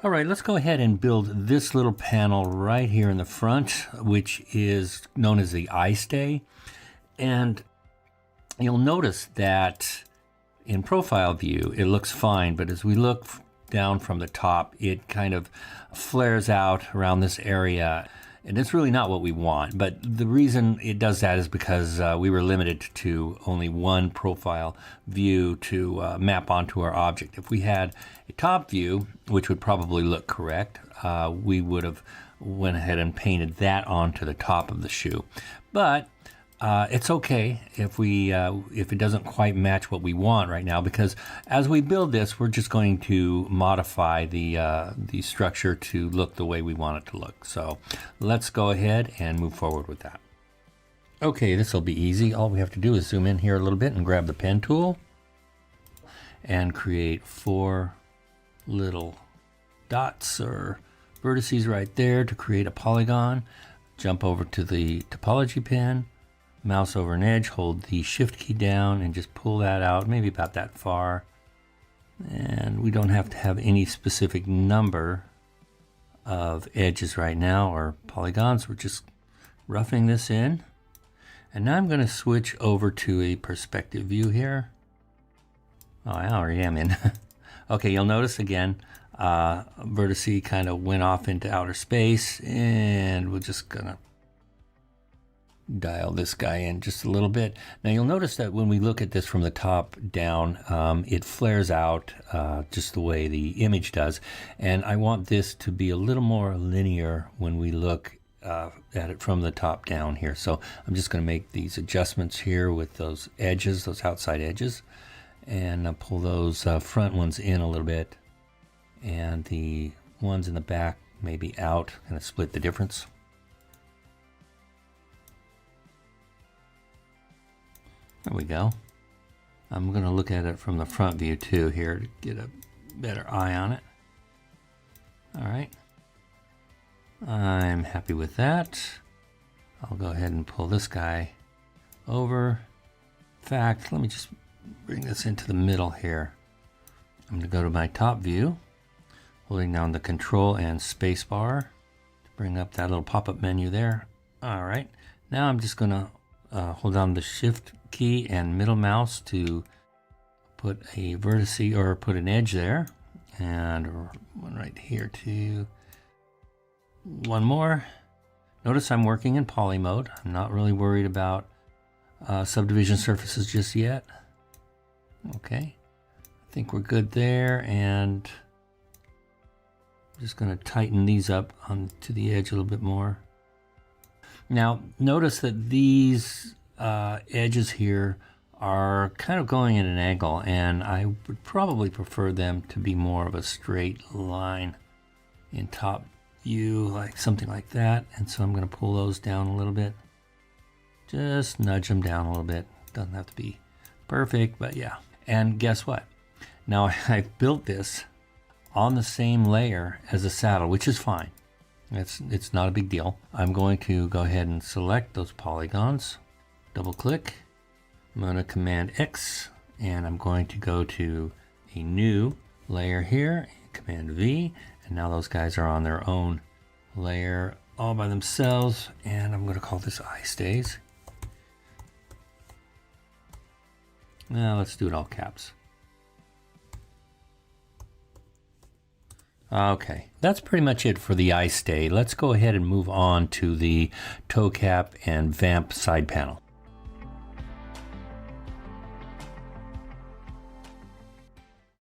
All right, let's go ahead and build this little panel right here in the front, which is known as the eye stay. And you'll notice that in profile view, it looks fine, but as we look down from the top, it kind of flares out around this area. And it's really not what we want, but the reason it does that is because we were limited to only one profile view to map onto our object. If we had a top view, which would probably look correct, we would have went ahead and painted that onto the top of the shoe. But it's okay if it doesn't quite match what we want right now, because as we build this, we're just going to modify the structure to look the way we want it to look. So let's go ahead and move forward with that. Okay, this will be easy. All we have to do is zoom in here a little bit and grab the pen tool and create 4 little dots or vertices right there to create a polygon. Jump over to the topology pen, mouse over an edge, hold the shift key down and just pull that out, maybe about that far. And we don't have to have any specific number of edges right now or polygons. We're just roughing this in. And now I'm going to switch over to a perspective view here. Oh, I already am in. Okay, you'll notice again, vertice kind of went off into outer space, and we're just gonna dial this guy in just a little bit. Now you'll notice that when we look at this from the top down, it flares out just the way the image does. And I want this to be a little more linear when we look at it from the top down here. So I'm just going to make these adjustments here with those edges, those outside edges, and pull those front ones in a little bit, and the ones in the back maybe out, kind of split the difference. There we go. I'm going to look at it from the front view too here to get a better eye on it. All right. I'm happy with that. I'll go ahead and pull this guy over. In fact, let me just bring this into the middle here. I'm going to go to my top view, holding down the Control and Space bar to bring up that little pop-up menu there. All right. Now I'm just going to hold down the Shift key and middle mouse to put a vertice or put an edge there, and one right here too. One more. Notice I'm working in poly mode. I'm not really worried about subdivision surfaces just yet. Okay, I think we're good there, and I'm just going to tighten these up onto the edge a little bit more. Now notice that these edges here are kind of going at an angle, and I would probably prefer them to be more of a straight line in top view, like something like that. And so I'm going to pull those down a little bit, just nudge them down a little bit. Doesn't have to be perfect, but yeah. And guess what? Now I've built this on the same layer as the saddle, which is fine. It's not a big deal. I'm going to go ahead and select those polygons, double click. I'm going to Command X, and I'm going to go to a new layer here, Command V, and now those guys are on their own layer all by themselves, and I'm going to call this eye stays. Now let's do it all caps. Okay, that's pretty much it for the eye stay. Let's go ahead and move on to the toe cap and vamp side panel.